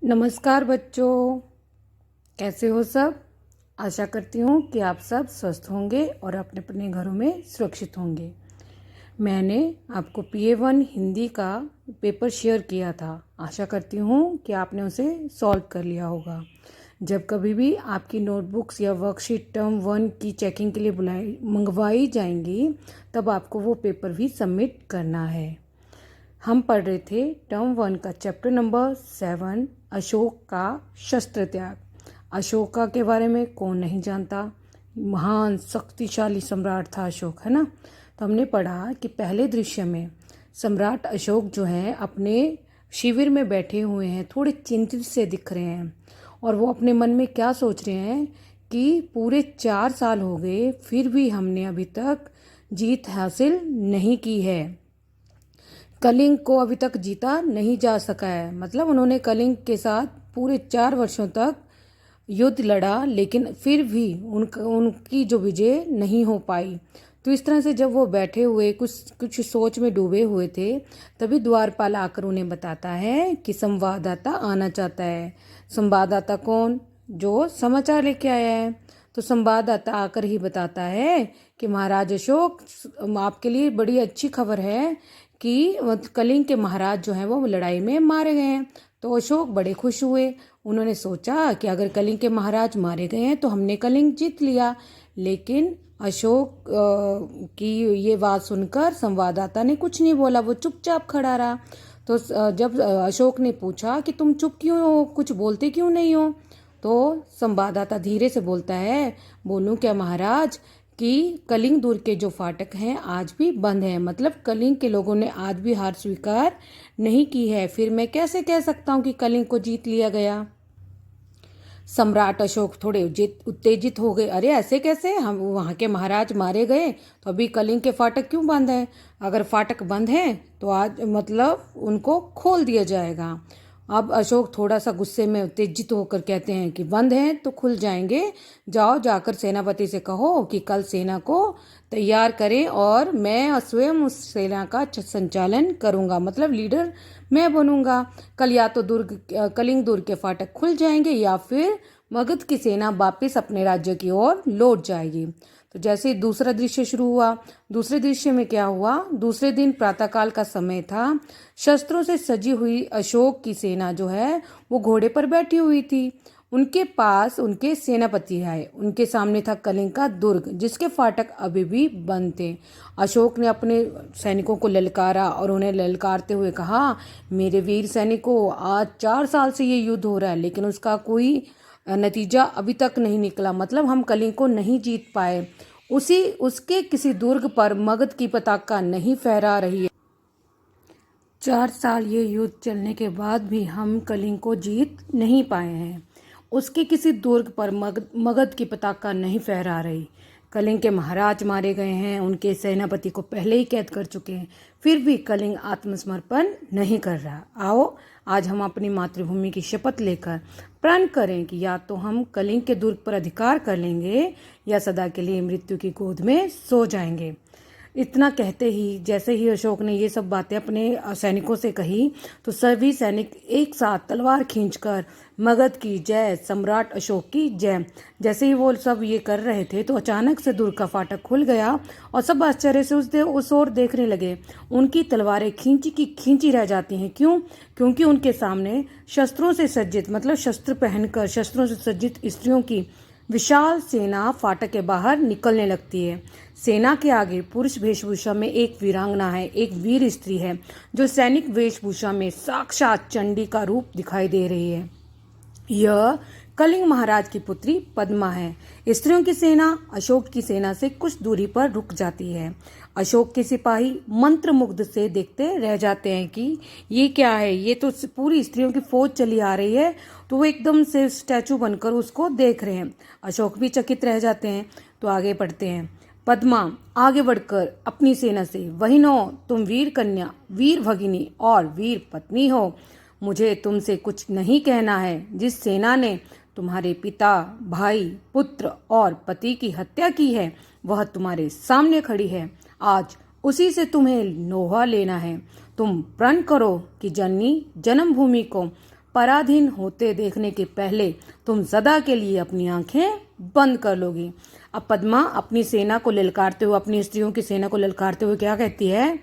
नमस्कार बच्चों, कैसे हो सब। आशा करती हूँ कि आप सब स्वस्थ होंगे और अपने अपने घरों में सुरक्षित होंगे। मैंने आपको PA1 हिंदी का पेपर शेयर किया था। आशा करती हूँ कि आपने उसे सॉल्व कर लिया होगा। जब कभी भी आपकी नोटबुक्स या वर्कशीट टर्म 1 की चेकिंग के लिए मंगवाई जाएंगी, तब आपको वो पेपर भी सबमिट करना है। हम पढ़ रहे थे टर्म 1 का चैप्टर नंबर 7, अशोक का शस्त्र त्याग। अशोका के बारे में कौन नहीं जानता। महान शक्तिशाली सम्राट था अशोक, है ना। तो हमने पढ़ा कि पहले दृश्य में सम्राट अशोक जो है अपने शिविर में बैठे हुए हैं, थोड़े चिंतित से दिख रहे हैं और वो अपने मन में क्या सोच रहे हैं कि पूरे 4 साल हो गए, फिर भी हमने अभी तक जीत हासिल नहीं की है। कलिंग को अभी तक जीता नहीं जा सका है। मतलब उन्होंने कलिंग के साथ पूरे 4 वर्षों तक युद्ध लड़ा, लेकिन फिर भी उनकी जो विजय नहीं हो पाई। तो इस तरह से जब वो बैठे हुए कुछ सोच में डूबे हुए थे, तभी द्वारपाल आकर उन्हें बताता है कि संवाददाता आना चाहता है। संवाददाता कौन? जो समाचार लेके आया है। तो संवाददाता आकर ही बताता है कि महाराज अशोक, आपके लिए बड़ी अच्छी खबर है कि कलिंग के महाराज जो हैं वो लड़ाई में मारे गए हैं। तो अशोक बड़े खुश हुए। उन्होंने सोचा कि अगर कलिंग के महाराज मारे गए हैं तो हमने कलिंग जीत लिया। लेकिन अशोक की ये बात सुनकर संवाददाता ने कुछ नहीं बोला, वो चुपचाप खड़ा रहा। तो जब अशोक ने पूछा कि तुम चुप क्यों हो, कुछ बोलते क्यों नहीं हो, तो संवाददाता धीरे से बोलता है, बोलूं क्या महाराज कि कलिंग दुर्ग के जो फाटक हैं आज भी बंद हैं। मतलब कलिंग के लोगों ने आज भी हार स्वीकार नहीं की है। फिर मैं कैसे कह सकता हूँ कि कलिंग को जीत लिया गया। सम्राट अशोक थोड़े उत्तेजित हो गए। अरे ऐसे कैसे, हम वहाँ के महाराज मारे गए तो अभी कलिंग के फाटक क्यों बंद हैं? अगर फाटक बंद हैं तो आज मतलब उनको खोल दिया जाएगा। अब अशोक थोड़ा सा गुस्से में उत्तेजित होकर कहते हैं कि बंद हैं तो खुल जाएंगे। जाओ जाकर सेनापति से कहो कि कल सेना को तैयार करें और मैं स्वयं उस सेना का संचालन करूंगा। मतलब लीडर मैं बनूंगा। कल या तो कलिंग दुर्ग के फाटक खुल जाएंगे या फिर मगध की सेना वापस अपने राज्य की ओर लौट जाएगी। तो जैसे दूसरा दृश्य शुरू हुआ, दूसरे दृश्य में क्या हुआ? दूसरे दिन प्रातःकाल का समय था। शस्त्रों से सजी हुई अशोक की सेना जो है वो घोड़े पर बैठी हुई थी। उनके पास उनके सेनापति आए। उनके सामने था कलिंग का दुर्ग, जिसके फाटक अभी भी बंद थे। अशोक ने अपने सैनिकों को ललकारा और उन्हें ललकारते हुए कहा, मेरे वीर सैनिकों, आज 4 साल से ये युद्ध हो रहा है, लेकिन उसका कोई नतीजा अभी तक नहीं निकला। मतलब हम कलिंग को नहीं जीत पाए। उसके किसी दुर्ग पर मगध की पताका नहीं फहरा रही है। 4 साल ये युद्ध चलने के बाद भी हम कलिंग को जीत नहीं पाए हैं। उसके किसी दुर्ग पर मगध की पताका नहीं फहरा रही। कलिंग के महाराज मारे गए हैं, उनके सेनापति को पहले ही कैद कर चुके हैं, फिर भी कलिंग आत्मसमर्पण नहीं कर रहा। आओ आज हम अपनी मातृभूमि की शपथ लेकर प्रण करें कि या तो हम कलिंग के दुर्ग पर अधिकार कर लेंगे या सदा के लिए मृत्यु की गोद में सो जाएंगे। इतना कहते ही जैसे ही अशोक ने ये सब बातें अपने सैनिकों से कही, तो सभी सैनिक एक साथ तलवार खींचकर मगध की जय, सम्राट अशोक की जय। जैसे ही वो सब ये कर रहे थे तो अचानक से दुर्ग का फाटक खुल गया और सब आश्चर्य से उस ओर देखने लगे। उनकी तलवारें खींची की खींची रह जाती हैं। क्यों? क्योंकि उनके सामने शस्त्रों से सज्जित, मतलब शस्त्र पहनकर शस्त्रों से सज्जित स्त्रियों की विशाल सेना फाटक के बाहर निकलने लगती है। सेना के आगे पुरुष वेशभूषा में एक वीरांगना है, एक वीर स्त्री है, जो सैनिक वेशभूषा में साक्षात चंडी का रूप दिखाई दे रही है। यह कलिंग महाराज की पुत्री पद्मा है। स्त्रियों की सेना अशोक की सेना से कुछ दूरी पर रुक जाती है। अशोक के सिपाही मंत्रमुग्ध से देखते रह जाते हैं कि ये क्या है, ये तो पूरी स्त्रियों की फौज चली आ रही है। तो वो एकदम से स्टैचू बनकर उसको देख रहे हैं। अशोक भी चकित रह जाते हैं। तो आगे बढ़ते हैं। पद्मा आगे बढ़कर अपनी सेना से, वहीनो, तुम वीर कन्या, वीर भगिनी और वीर पत्नी हो। मुझे तुमसे कुछ नहीं कहना है। जिस सेना ने तुम्हारे पिता, भाई, पुत्र और पति की हत्या की है, वह तुम्हारे सामने खड़ी है। आज उसी से तुम्हें लोहा लेना है। तुम प्रण करो कि जननी जन्मभूमि को पराधीन होते देखने के पहले तुम सदा के लिए अपनी आंखें बंद कर लोगी। अब पद्मा अपनी सेना को ललकारते हुए, अपनी स्त्रियों की सेना को ललकारते हुए क्या कहती है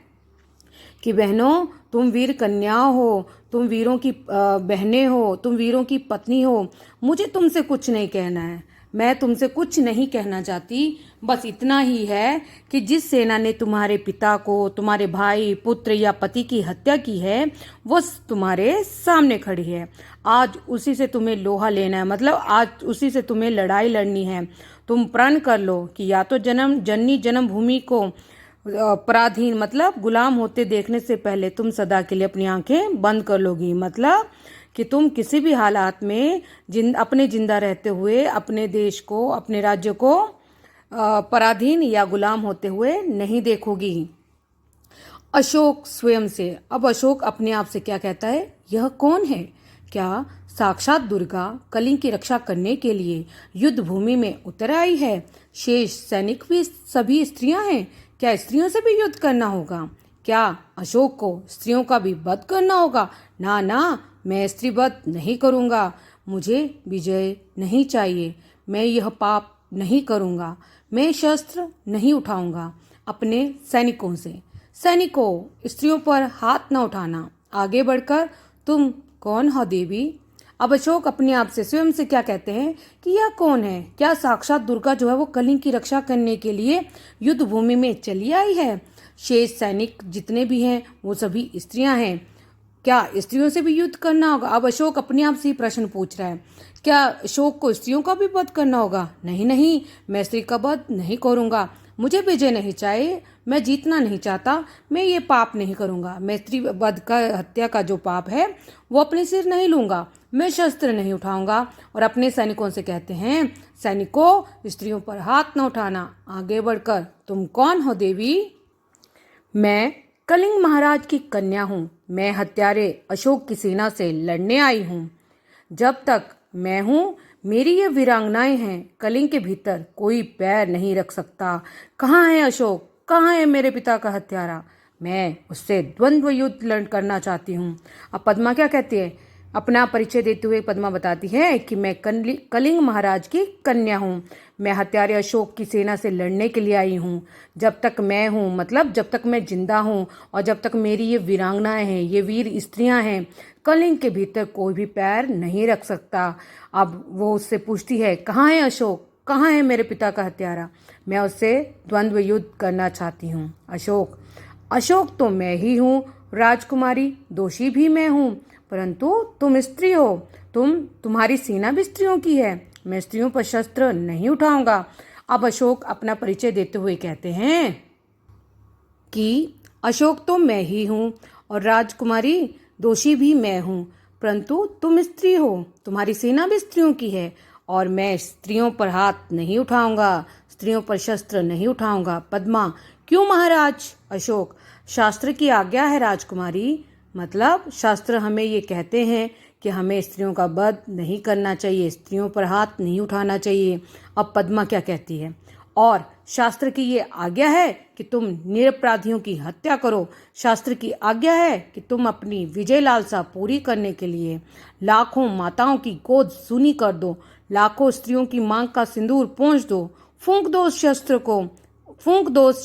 कि बहनों, तुम वीर कन्याओं हो, तुम वीरों की बहनें हो, तुम वीरों की पत्नी हो, मुझे तुमसे कुछ नहीं कहना है, मैं तुमसे कुछ नहीं कहना चाहती। बस इतना ही है कि जिस सेना ने तुम्हारे पिता को, तुम्हारे भाई, पुत्र या पति की हत्या की है, वो तुम्हारे सामने खड़ी है। आज उसी से तुम्हें लोहा लेना है, मतलब आज उसी से तुम्हें लड़ाई लड़नी है। तुम प्रण कर लो कि या तो जननी जन्मभूमि को पराधीन मतलब गुलाम होते देखने से पहले तुम सदा के लिए अपनी आंखें बंद कर लोगी, मतलब कि तुम किसी भी हालात में अपने जिंदा रहते हुए अपने देश को, अपने राज्य को पराधीन या गुलाम होते हुए नहीं देखोगी। अशोक स्वयं से, अब अशोक अपने आप से क्या कहता है, यह कौन है? क्या साक्षात दुर्गा कलिंग की रक्षा करने के लिए युद्ध भूमि में उतर आई है? शेष सैनिक भी सभी स्त्रियां हैं, क्या स्त्रियों से भी युद्ध करना होगा? क्या अशोक को स्त्रियों का भी वध करना होगा? ना ना, मैं स्त्री वध नहीं करूँगा, मुझे विजय नहीं चाहिए, मैं यह पाप नहीं करूँगा, मैं शस्त्र नहीं उठाऊँगा। अपने सैनिकों से, सैनिकों, स्त्रियों पर हाथ न उठाना, आगे बढ़कर तुम कौन हो देवी? अब अशोक अपने आप से स्वयं से क्या कहते हैं कि यह कौन है? क्या साक्षात दुर्गा जो है वो कलिंग की रक्षा करने के लिए युद्ध भूमि में चली आई है? शेष सैनिक जितने भी हैं वो सभी स्त्रियां हैं, क्या स्त्रियों से भी युद्ध करना होगा? अब अशोक अपने आप से प्रश्न पूछ रहा है, क्या अशोक को स्त्रियों का भी वध करना होगा? नहीं नहीं, मैं स्त्री का वध नहीं करूंगा, मुझे विजय नहीं चाहिए, मैं जीतना नहीं चाहता, मैं ये पाप नहीं करूंगा, मैं स्त्री वध का, हत्या का जो पाप है वो अपने सिर नहीं लूंगा, मैं शस्त्र नहीं उठाऊंगा। और अपने सैनिकों से कहते हैं, सैनिकों, स्त्रियों पर हाथ न उठाना, आगे बढ़कर तुम कौन हो देवी? मैं कलिंग महाराज की कन्या हूँ, मैं हत्यारे अशोक की सेना से लड़ने आई हूँ। जब तक मैं हूँ, मेरी ये वीरांगनाएं हैं, कलिंग के भीतर कोई पैर नहीं रख सकता। कहाँ है अशोक? कहाँ है मेरे पिता का हत्यारा? मैं उससे द्वंद्व युद्ध करना चाहती हूँ। अब पद्मा क्या कहती है? अपना परिचय देते हुए पद्मा बताती है कि मैं कलिंग महाराज की कन्या हूँ, मैं हत्यारे अशोक की सेना से लड़ने के लिए आई हूँ। जब तक मैं हूँ, मतलब जब तक मैं जिंदा हूँ और जब तक मेरी ये वीरांगनाएं हैं, ये वीर स्त्रियां हैं, कलिंग के भीतर कोई भी पैर नहीं रख सकता। अब वो उससे पूछती है, कहाँ है अशोक? कहाँ है मेरे पिता का हत्यारा? मैं उससे द्वंद्व युद्ध करना चाहती हूँ। अशोक, अशोक तो मैं ही हूँ राजकुमारी, दोषी भी मैं हूँ, परंतु तुम स्त्री हो, तुम्हारी सेना भी स्त्रियों की है, मैं स्त्रियों पर शस्त्र नहीं उठाऊंगा। अब अशोक अपना परिचय देते हुए कहते हैं कि अशोक तो मैं ही हूँ और राजकुमारी दोषी भी मैं हूँ, परंतु तुम स्त्री हो, तुम्हारी सेना भी स्त्रियों की है और मैं स्त्रियों पर हाथ नहीं उठाऊंगा, स्त्रियों पर शस्त्र नहीं उठाऊंगा। पद्मा, क्यों महाराज? अशोक, शास्त्र की आज्ञा है राजकुमारी, मतलब शास्त्र हमें ये कहते हैं कि हमें स्त्रियों का वध नहीं करना चाहिए, स्त्रियों पर हाथ नहीं उठाना चाहिए। अब पद्मा क्या कहती है? और शास्त्र की ये आज्ञा है कि तुम निरपराधियों की हत्या करो, शास्त्र की आज्ञा है कि तुम अपनी विजय लालसा पूरी करने के लिए लाखों माताओं की गोद सूनी कर दो, लाखों स्त्रियों की मांग का सिंदूर पोंछ दो, फूंक दो उस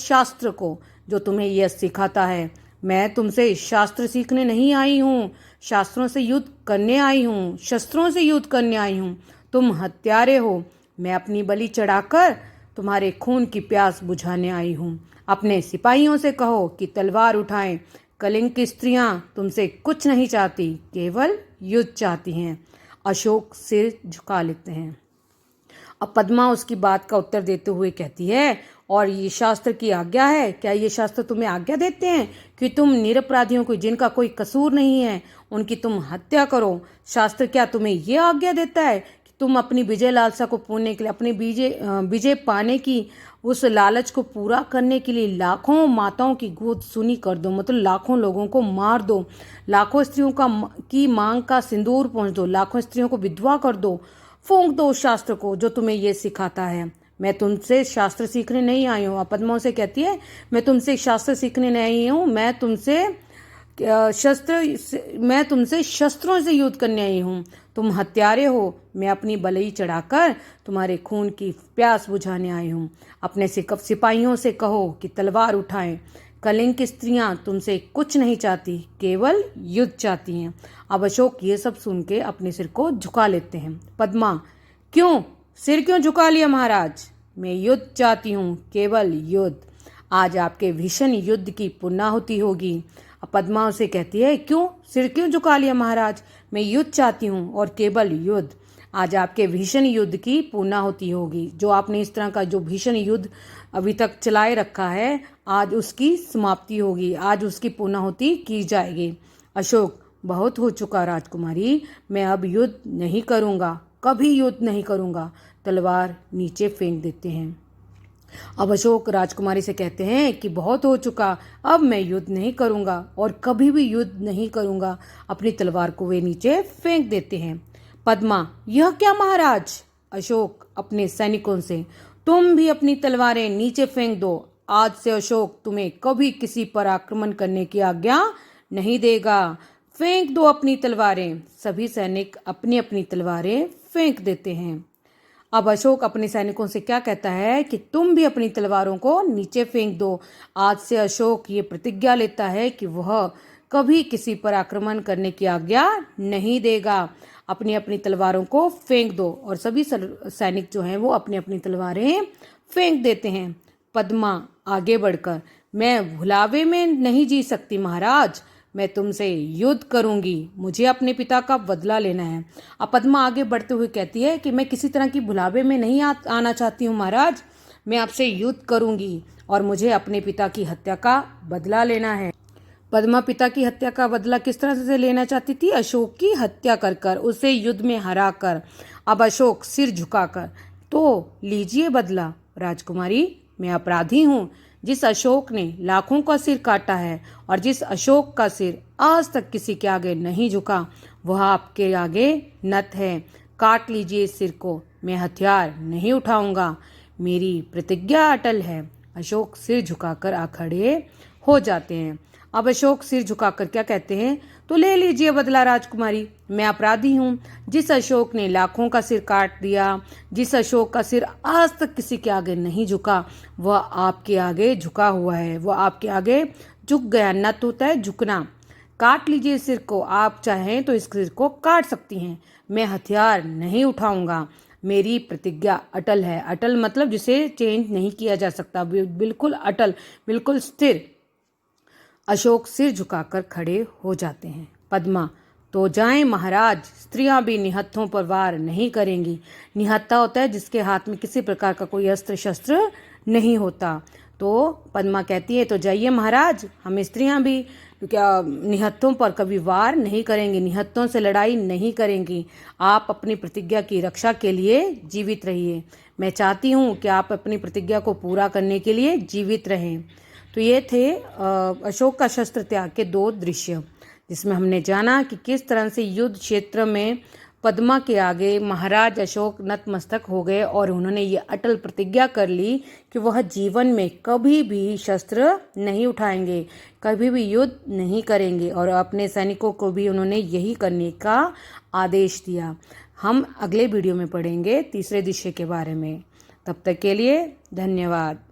शास्त्र को जो तुम्हें यह सिखाता है। मैं तुमसे शास्त्र सीखने नहीं आई हूँ, शास्त्रों से युद्ध करने आई हूँ, शस्त्रों से युद्ध करने आई हूँ। तुम हत्यारे हो, मैं अपनी बलि चढ़ाकर तुम्हारे खून की प्यास बुझाने आई हूँ। अपने सिपाहियों से कहो कि तलवार उठाएं, कलिंग की स्त्रियां तुमसे कुछ नहीं चाहती, केवल युद्ध चाहती हैं। अशोक सिर झुका लेते हैं। अब पद्मा उसकी बात का उत्तर देते हुए कहती है, और ये शास्त्र की आज्ञा है? क्या ये शास्त्र तुम्हें आज्ञा देते हैं कि तुम निरपराधियों को, जिनका कोई कसूर नहीं है, उनकी तुम हत्या करो? शास्त्र क्या तुम्हें ये आज्ञा देता है कि तुम अपनी विजय लालसा को पूरने के लिए, अपनी विजय पाने की उस लालच को पूरा करने के लिए लाखों माताओं की गोद सूनी कर दो, मतलब लाखों लोगों को मार दो, लाखों स्त्रियों की मांग का सिंदूर पोंछ दो, लाखों स्त्रियों को विधवा कर दो, फूंक दो उस शास्त्र को जो तुम्हें ये सिखाता है? मैं तुमसे शास्त्र सीखने नहीं आई हूँ। पद्मा से कहती है, मैं तुमसे शास्त्र सीखने नहीं आई हूँ, मैं तुमसे मैं तुमसे शस्त्रों से युद्ध करने आई हूँ। तुम हत्यारे हो। मैं अपनी बलई चढ़ाकर तुम्हारे खून की प्यास बुझाने आई हूँ। अपने सिपाहियों से कहो कि तलवार उठाएं। कलिंग की स्त्रियां तुमसे कुछ नहीं चाहती, केवल युद्ध चाहती हैं। अब अशोक ये सब सुन के अपने सिर को झुका लेते हैं। पद्मा, क्यों सिर क्यों झुका लिया महाराज? मैं युद्ध चाहती हूँ, केवल युद्ध। आज आपके भीषण युद्ध की पुर्णाहुति होगी। अब पद्मा उसे कहती है, क्यों सिर क्यों झुका लिया महाराज? मैं युद्ध चाहती हूँ और केवल युद्ध। आज आपके भीषण युद्ध की पूर्णाहुति होगी। जो आपने इस तरह का जो भीषण युद्ध अभी तक चलाए रखा है, आज उसकी समाप्ति होगी, आज उसकी पूर्णाहुति की जाएगी। अशोक, बहुत हो चुका राजकुमारी, मैं अब युद्ध नहीं करूँगा, कभी युद्ध नहीं करूँगा। तलवार नीचे फेंक देते हैं। अब अशोक राजकुमारी से कहते हैं कि बहुत हो चुका, अब मैं युद्ध नहीं करूँगा और कभी भी युद्ध नहीं करूँगा। अपनी तलवार को वे नीचे फेंक देते हैं। पद्मा, यह क्या महाराज? अशोक अपने सैनिकों से, तुम भी अपनी तलवारें नीचे फेंक दो। आज से अशोक तुम्हें कभी किसी पर आक्रमण करने की आज्ञा नहीं देगा। फेंक दो अपनी तलवारें। सभी सैनिक अपनी अपनी तलवारें फेंक देते हैं। अब अशोक अपने सैनिकों से क्या कहता है कि तुम भी अपनी तलवारों को नीचे फेंक दो। आज से अशोक ये प्रतिज्ञा लेता है कि वह कभी किसी पर आक्रमण करने की आज्ञा नहीं देगा। अपनी अपनी तलवारों को फेंक दो और सभी सैनिक जो हैं वो अपनी अपनी तलवारें फेंक देते हैं। पद्मा आगे बढ़कर, मैं भुलावे में नहीं जी सकती महाराज, मैं तुमसे युद्ध करूंगी, मुझे अपने पिता का बदला लेना है। अब पद्मा आगे बढ़ते हुए कहती है कि मैं किसी तरह की भुलावे में नहीं आना चाहती हूँ महाराज, मैं आपसे युद्ध करूंगी और मुझे अपने पिता की हत्या का बदला लेना है। पद्मा पिता की हत्या का बदला किस तरह से लेना चाहती थी? अशोक की हत्या कर कर, उसे युद्ध में हरा कर। अब अशोक सिर झुकाकर, तो लीजिए बदला राजकुमारी, मैं अपराधी हूँ। जिस अशोक ने लाखों का सिर काटा है और जिस अशोक का सिर आज तक किसी के आगे नहीं झुका, वह आपके आगे नत है। काट लीजिए इस सिर को, मैं हथियार नहीं उठाऊंगा, मेरी प्रतिज्ञा अटल है। अशोक सिर झुकाकर खड़े हो जाते हैं। अब अशोक सिर झुकाकर क्या कहते हैं? तो ले लीजिए बदला राजकुमारी, मैं अपराधी हूँ। जिस अशोक ने लाखों का सिर काट दिया, जिस अशोक का सिर आज तक किसी के आगे नहीं झुका, वह आपके आगे झुका हुआ है, वह आपके आगे झुक गया। नत होता है झुकना। काट लीजिए इस सिर को, आप चाहें तो इस सिर को काट सकती हैं, मैं हथियार नहीं उठाऊंगा, मेरी प्रतिज्ञा अटल है। अटल मतलब जिसे चेंज नहीं किया जा सकता, बिल्कुल अटल, बिल्कुल स्थिर। अशोक सिर झुकाकर खड़े हो जाते हैं। पद्मा, तो जाएं महाराज, स्त्रियां भी निहत्थों पर वार नहीं करेंगी। निहत्था होता है जिसके हाथ में किसी प्रकार का कोई अस्त्र शस्त्र नहीं होता। तो पद्मा कहती है, तो जाइए महाराज, हम स्त्रियां भी क्या निहत्थों पर कभी वार नहीं करेंगी, निहत्थों से लड़ाई नहीं करेंगी। आप अपनी प्रतिज्ञा की रक्षा के लिए जीवित रहिए। मैं चाहती हूँ कि आप अपनी प्रतिज्ञा को पूरा करने के लिए जीवित रहें। तो ये थे अशोक का शस्त्र त्याग के 2 दृश्य, जिसमें हमने जाना कि किस तरह से युद्ध क्षेत्र में पद्मा के आगे महाराज अशोक नतमस्तक हो गए और उन्होंने ये अटल प्रतिज्ञा कर ली कि वह जीवन में कभी भी शस्त्र नहीं उठाएंगे, कभी भी युद्ध नहीं करेंगे और अपने सैनिकों को भी उन्होंने यही करने का आदेश दिया। हम अगले वीडियो में पढ़ेंगे तीसरे दृश्य के बारे में। तब तक के लिए धन्यवाद।